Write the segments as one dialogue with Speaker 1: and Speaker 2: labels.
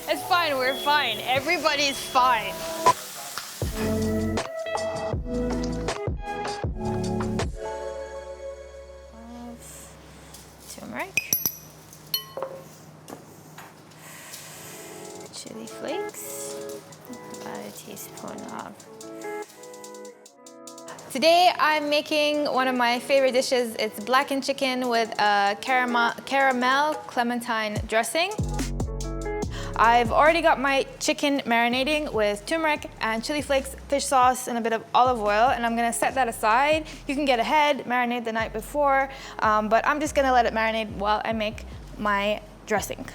Speaker 1: It's fine, we're fine. Everybody's fine. Turmeric. Chili flakes. About a teaspoon of. Today I'm making one of my favorite dishes. It's blackened chicken with a caramel clementine dressing. I've already got my chicken marinating with turmeric and chili flakes, fish sauce, and a bit of olive oil, and I'm gonna set that aside. You can get ahead, marinate the night before, but I'm just gonna let it marinate while I make my dressing.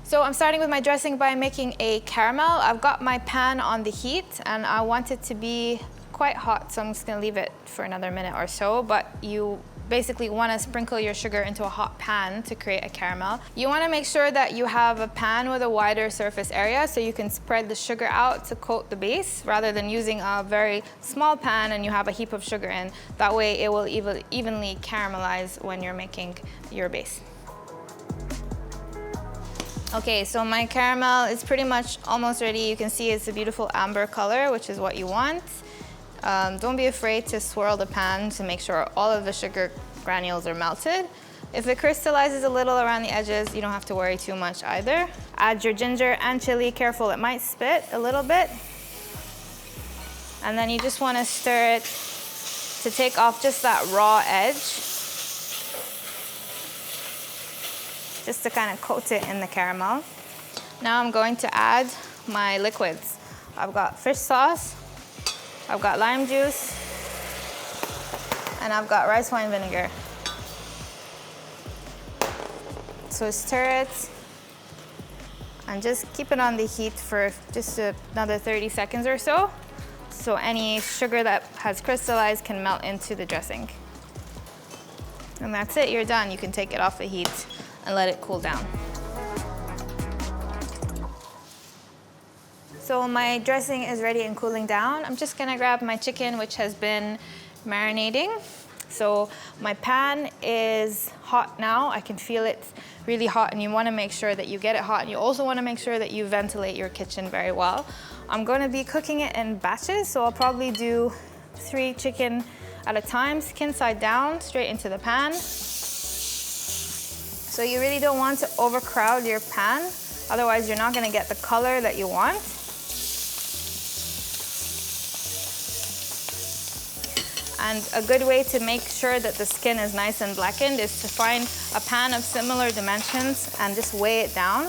Speaker 1: So I'm starting with my dressing by making a caramel. I've got my pan on the heat, and I want it to be quite hot, so I'm just gonna leave it for another minute or so, but you basically want to sprinkle your sugar into a hot pan to create a caramel. You want to make sure that you have a pan with a wider surface area so you can spread the sugar out to coat the base rather than using a very small pan and you have a heap of sugar in. That way it will evenly caramelize when you're making your base. Okay, so my caramel is pretty much almost ready. You can see it's a beautiful amber color, which is what you want. Don't be afraid to swirl the pan to make sure all of the sugar granules are melted. If it crystallizes a little around the edges, you don't have to worry too much either. Add your ginger and chili, careful it might spit a little bit. And then you just want to stir it to take off just that raw edge. Just to kind of coat it in the caramel. Now I'm going to add my liquids. I've got fish sauce, I've got lime juice, and I've got rice wine vinegar. So stir it, and just keep it on the heat for just another 30 seconds or so, so any sugar that has crystallized can melt into the dressing. And that's it, you're done. You can take it off the heat and let it cool down. So my dressing is ready and cooling down. I'm just gonna grab my chicken, which has been marinating. So my pan is hot now. I can feel it really hot, and you wanna make sure that you get it hot. And you also wanna make sure that you ventilate your kitchen very well. I'm gonna be cooking it in batches, so I'll probably do 3 chicken at a time, skin side down, straight into the pan. So you really don't want to overcrowd your pan, otherwise you're not gonna get the color that you want. And a good way to make sure that the skin is nice and blackened is to find a pan of similar dimensions and just weigh it down.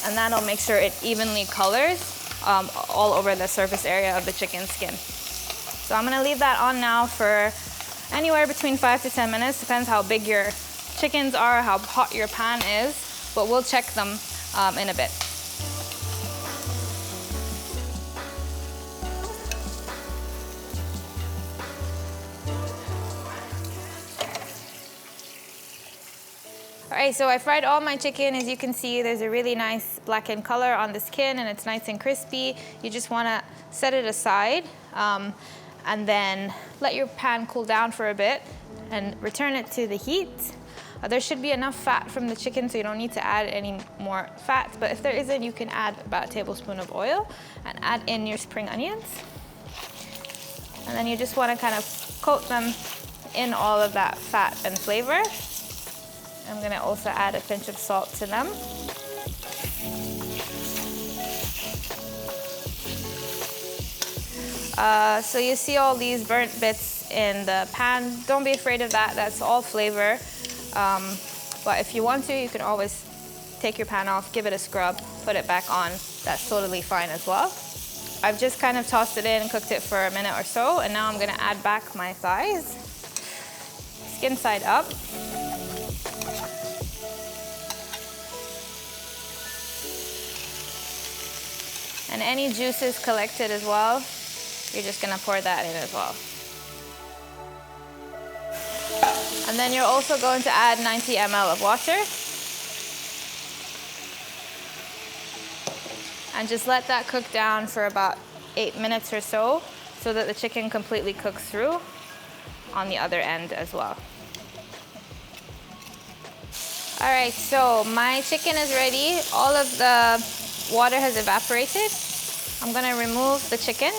Speaker 1: And that'll make sure it evenly colors all over the surface area of the chicken skin. So I'm gonna leave that on now for anywhere between 5 to 10 minutes, depends how big your chickens are, how hot your pan is, but we'll check them in a bit. All right, so I fried all my chicken. As you can see, there's a really nice blackened color on the skin and it's nice and crispy. You just wanna set it aside and then let your pan cool down for a bit and return it to the heat. There should be enough fat from the chicken, so you don't need to add any more fat, but if there isn't, you can add about a tablespoon of oil and add in your spring onions. And then you just wanna kind of coat them in all of that fat and flavor. I'm gonna also add a pinch of salt to them. So you see all these burnt bits in the pan. Don't be afraid of that, that's all flavor. But if you want to, you can always take your pan off, give it a scrub, put it back on. That's totally fine as well. I've just kind of tossed it in and cooked it for a minute or so, and now I'm gonna add back my thighs. Skin side up. And any juices collected as well, you're just gonna pour that in as well. And then you're also going to add 90 ml of water. And just let that cook down for about 8 minutes or so that the chicken completely cooks through on the other end as well. All right, so my chicken is ready. All of the water has evaporated. I'm gonna remove the chicken.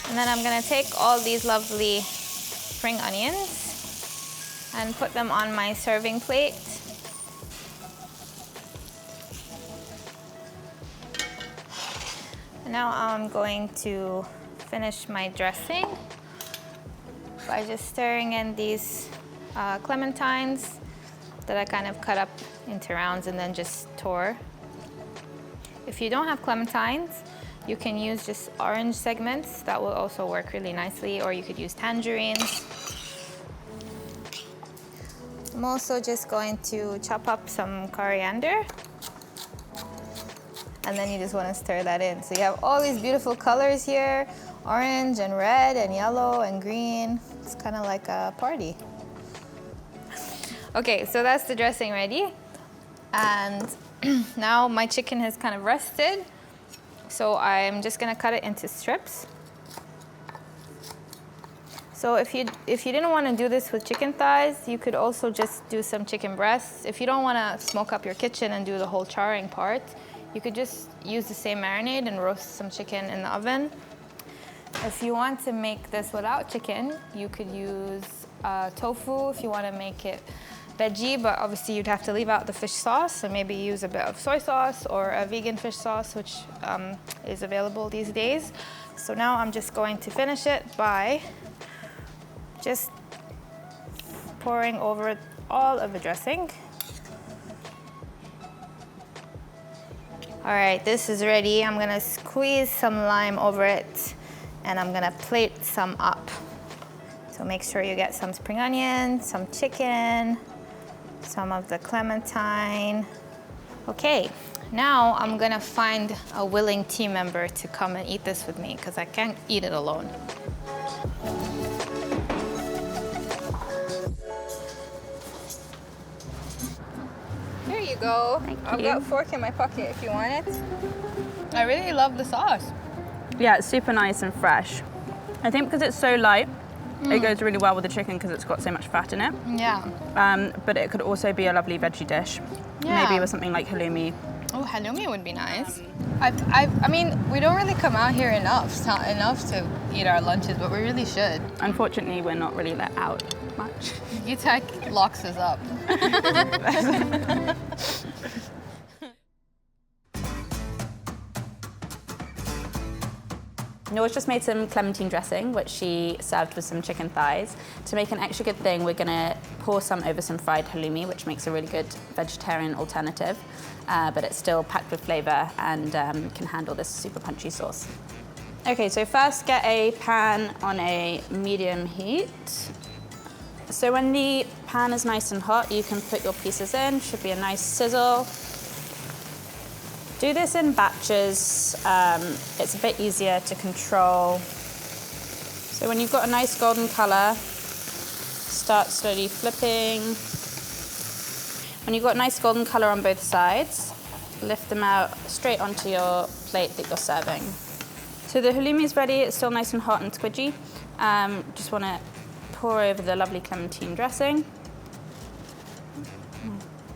Speaker 1: And then I'm gonna take all these lovely spring onions and put them on my serving plate. And now I'm going to finish my dressing by just stirring in these clementines that I kind of cut up into rounds and then just tore. If you don't have clementines, you can use just orange segments. That will also work really nicely, or you could use tangerines. I'm also just going to chop up some coriander. And then you just want to stir that in. So you have all these beautiful colors here, orange and red and yellow and green. It's kind of like a party. Okay, so that's the dressing ready. And now my chicken has kind of rested. So I'm just gonna cut it into strips. So if you didn't want to do this with chicken thighs, you could also just do some chicken breasts. If you don't want to smoke up your kitchen and do the whole charring part, you could just use the same marinade and roast some chicken in the oven. If you want to make this without chicken, you could use tofu if you want to make it veggie, but obviously you'd have to leave out the fish sauce and maybe use a bit of soy sauce or a vegan fish sauce, which is available these days. So now I'm just going to finish it by just pouring over all of the dressing. All right, this is ready. I'm gonna squeeze some lime over it and I'm gonna plate some up. So make sure you get some spring onions, some chicken, some of the clementine. Okay, now I'm gonna find a willing team member to come and eat this with me because I can't eat it alone. There you go. I've got a fork in my pocket if you want it. I really love the sauce.
Speaker 2: Yeah, it's super nice and fresh. I think because it's so light, it goes really well with the chicken because it's got so much fat in it.
Speaker 1: Yeah.
Speaker 2: But it could also be a lovely veggie dish.
Speaker 1: Yeah.
Speaker 2: Maybe with something like halloumi.
Speaker 1: Oh, halloumi would be nice. I mean, we don't really come out here enough. It's not enough to eat our lunches, but we really should.
Speaker 2: Unfortunately, we're not really let out much.
Speaker 1: UTK locks us up.
Speaker 2: Noor's just made some clementine dressing, which she served with some chicken thighs. To make an extra good thing, we're gonna pour some over some fried halloumi, which makes a really good vegetarian alternative, but it's still packed with flavour and can handle this super punchy sauce. Okay, so first get a pan on a medium heat. So when the pan is nice and hot, you can put your pieces in, should be a nice sizzle. Do this in batches, it's a bit easier to control. So when you've got a nice golden colour, start slowly flipping. When you've got a nice golden colour on both sides, lift them out straight onto your plate that you're serving. So the halloumi is ready, it's still nice and hot and squidgy. Just want to pour over the lovely clementine dressing.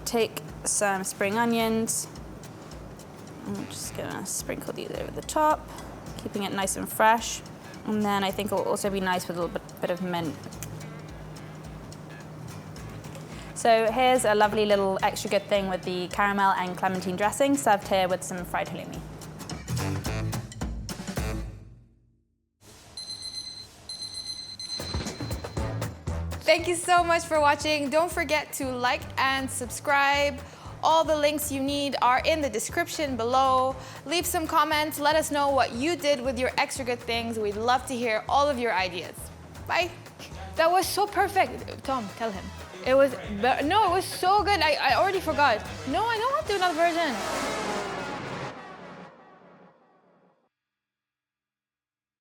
Speaker 2: Take some spring onions. I'm just gonna sprinkle these over the top, keeping it nice and fresh. And then I think it will also be nice with a little bit of mint. So here's a lovely little extra good thing with the caramel and clementine dressing, served here with some fried halloumi.
Speaker 1: Thank you so much for watching. Don't forget to like and subscribe. All the links you need are in the description below. Leave some comments. Let us know what you did with your extra good things. We'd love to hear all of your ideas. Bye. That was so perfect. Tom, tell him. It was so good. I already forgot. No, I don't want to do another version.